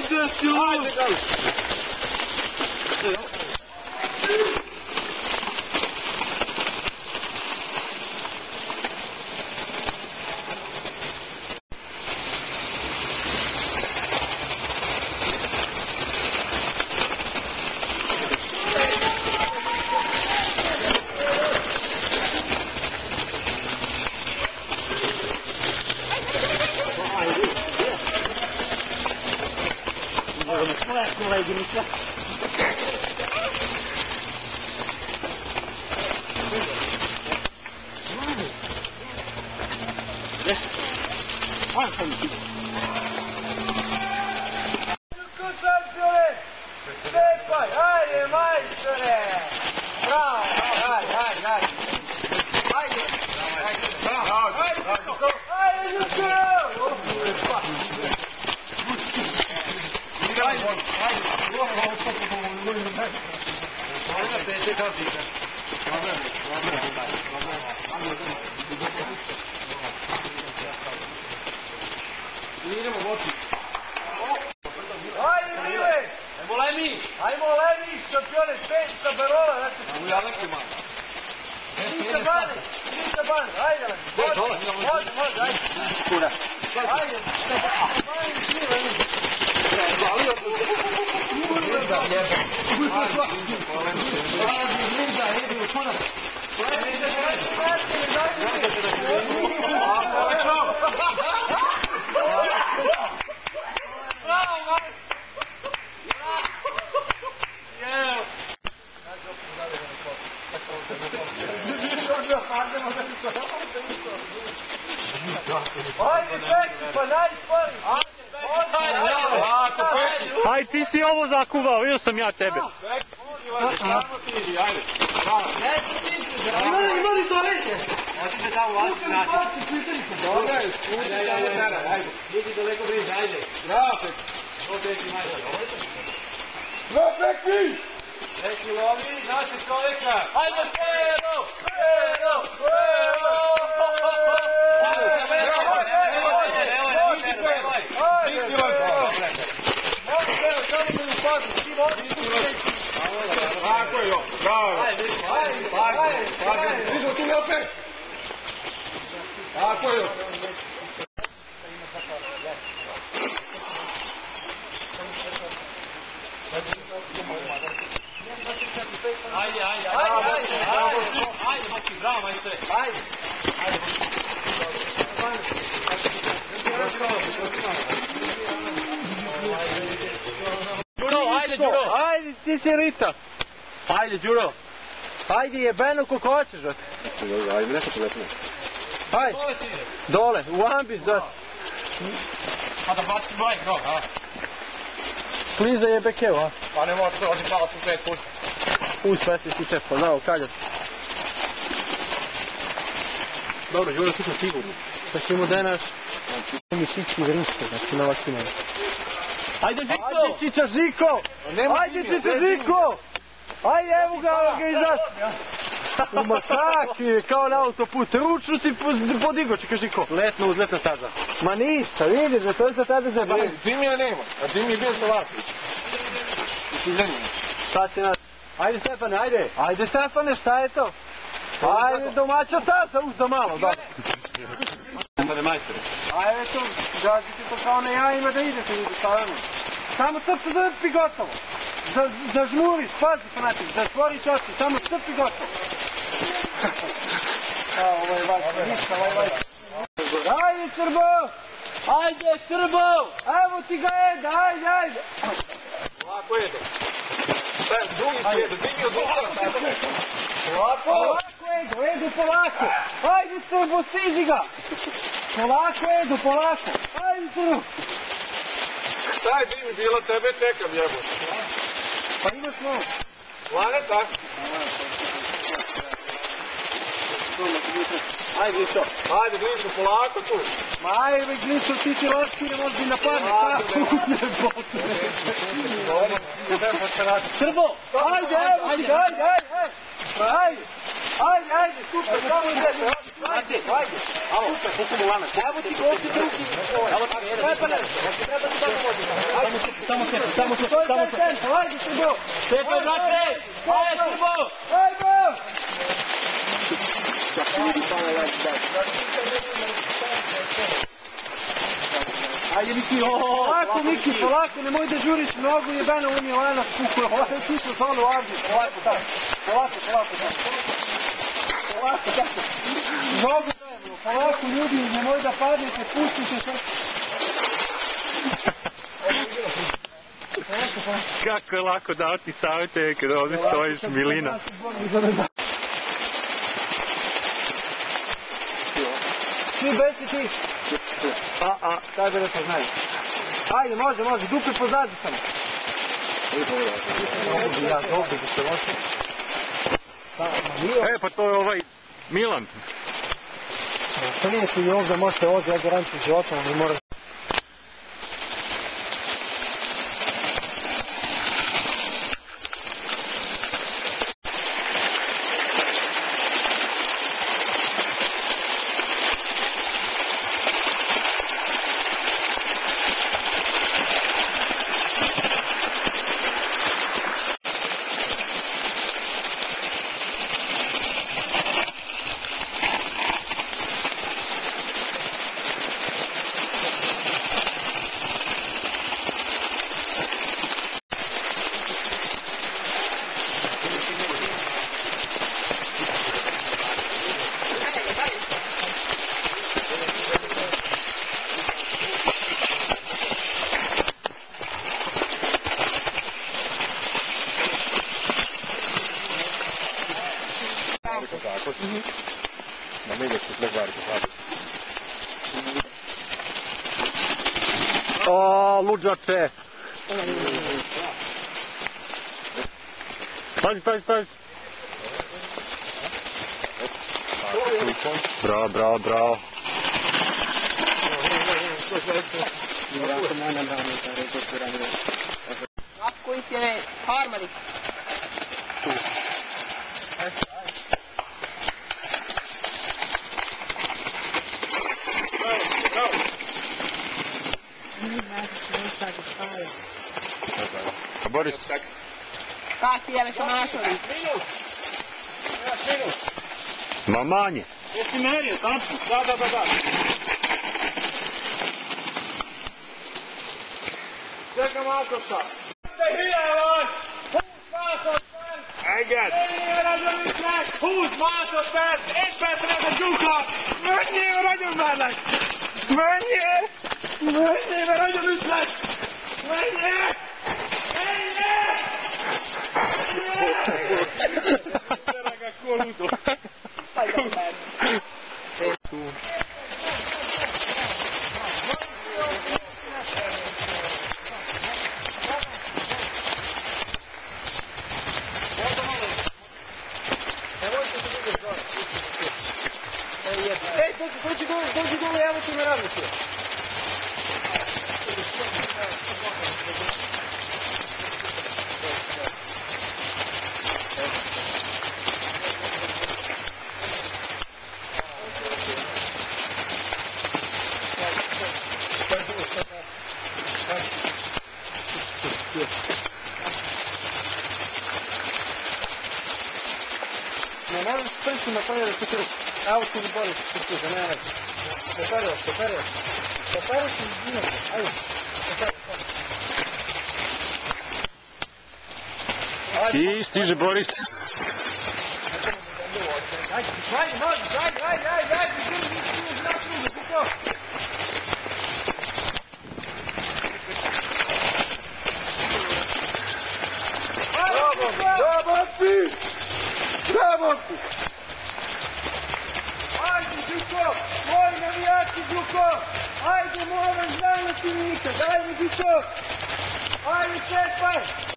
desilo! Ajde, Galu! Moja jedinica. Cepaj, ajde majstore! Bravo, ajde, ajde, ajde! Ajde! Ajde, Ljuka! Idemo voti. Ajde, Mile! Ajmo Lemi! Ajmo, Lemi, šampione, petica Berola! U Jalenku imamo. Ništa bane, ajde Lemi! Može, ajde! Kura. Ajde! Bane, Mile, Ajde, Peki, pa najspori! Aj, ti si ovo zakuvao, vidio sam ja tebe. Ima li to reče? Možete da ulaziti naći. Dobro je, ajde. Budi daleko bliže, ajde. Bravo, Peki. Ovo Peki majda. Bravo, Peki! Peki lovi, naši čovjeka. Ajde, Pero! Pero! Pero! Tako je, bravo. Ajde, tu opet. Tako je. Ajde, bravo, majstore. Ajde. Ajde, Đuro! Ajde, ti si Rita! Ajde, Đuro! Ajde, jebeno koliko hoćeš, brate! Ajde, nešto polesimo. Ajde! Dole, u ambis, brate! A da baci moj grog, a? Kliza jebe kevo, a? Pa ne možeš, ovdje pala su 5 puta. Uspeti si čepo, znao, kaljac. Dobro, Đuro, ti smo sigurni. Da ćemo danas... mi čički vrište, znači na vakcinama. Ajde, Žiko! Ajde, Čiča Žiko! Ajde, Čiča Žiko! Ajde, evo ga organizacija! U masaki, kao na autoput, ručnu si podigo, čekaj Žiko. Letno uzletna staza. Ma ništa, vidiš da to je za tada za bavim. Džimija nema, a Džimi je bio sa Vasović. I ti zemlji. Šta ti nas? Ajde Stefane, ajde! Ajde Stefane, šta je to? Ajde, domaća taca, uzda malo, da. Stefane majstore. Ajde to, gazite to kao na jajima da idete, vidi stavljamo. Samo crtu zrpi gotovo. Zažmuriš, pazi fanatik, zatvoriš oči, samo crpi gotovo. Ovo je vajka, ništa, ovo je vajka. Ajde Srbo! Ajde Srbo! Evo ti ga jede, ajde! Lako jede. Šta je, drugi svijetu, Džimi od Ukrajina. Polako jedu, polako! Ajde Srbo, stiži ga! Polako jedu, polako! Ajde Srbo! Šta je Džimi, bilo tebe čekam jebote. Pa imaš malo. Planeta? Ajde Gličo. Ajde Gličo, polako tu. Ma ajde Gličo, ti ti loški ne možeš na padne. Srbo! Ajde, ajde! Ajde, super, samo idete, ajde. Alo, pustimo lanac. Evo ti gosti drugi. Treba ne, treba ti tako voditi. Samo se. Ajde, Srbo. Čekaj, brate! Ajde, Srbo! Ajmo! Ajde, Miki, Polako, Miki, polako, nemoj da žuriš mnogo, jebeno unije lanac, kuko, ovo je tišlo sa ono ovdje, polako, tako. Polako, tako. Mnogo trebalo, polako, ljudi, nemoj da padnete, pustite sve. kako je lako dati savjete kada ovdje stojiš milina. Svi besi ti. Kaj bi rekao, znaju. Ajde, može, dupe pozadi samo. Ja, dobro, da se loši. Pa to je ovaj Milan. Što nije ti i ovdje, možete ovdje, ja garantujem životom, ali moram... Na milje ću plegvariti. O, luđače! Pazi! Bravo! Koji je harmonik? Boris. Kak ti je već omašali? Ma manje. Jesi merio, tačno? Da. Čekam Akoša. Húsz másodperc, egy percre a csukla! Menjél, ragyonvárlak! Menjél, mert nagyon ütlek! Menjél! Gyerek, koludo! Ej, dođi dole, evo ti me radnici. Ne moram s prstima ponijeti da se krš. Evo ti Boris, ne radi. Poperio. Poperio si izvinjati, ajde. I stiže Boris. Ajde, Bravo ti! Ajde, Đuko! Moji navijači, Đuko! Ajde, moram, znam da ti nikad! Ajde, Đuko! Ajde, čepaj!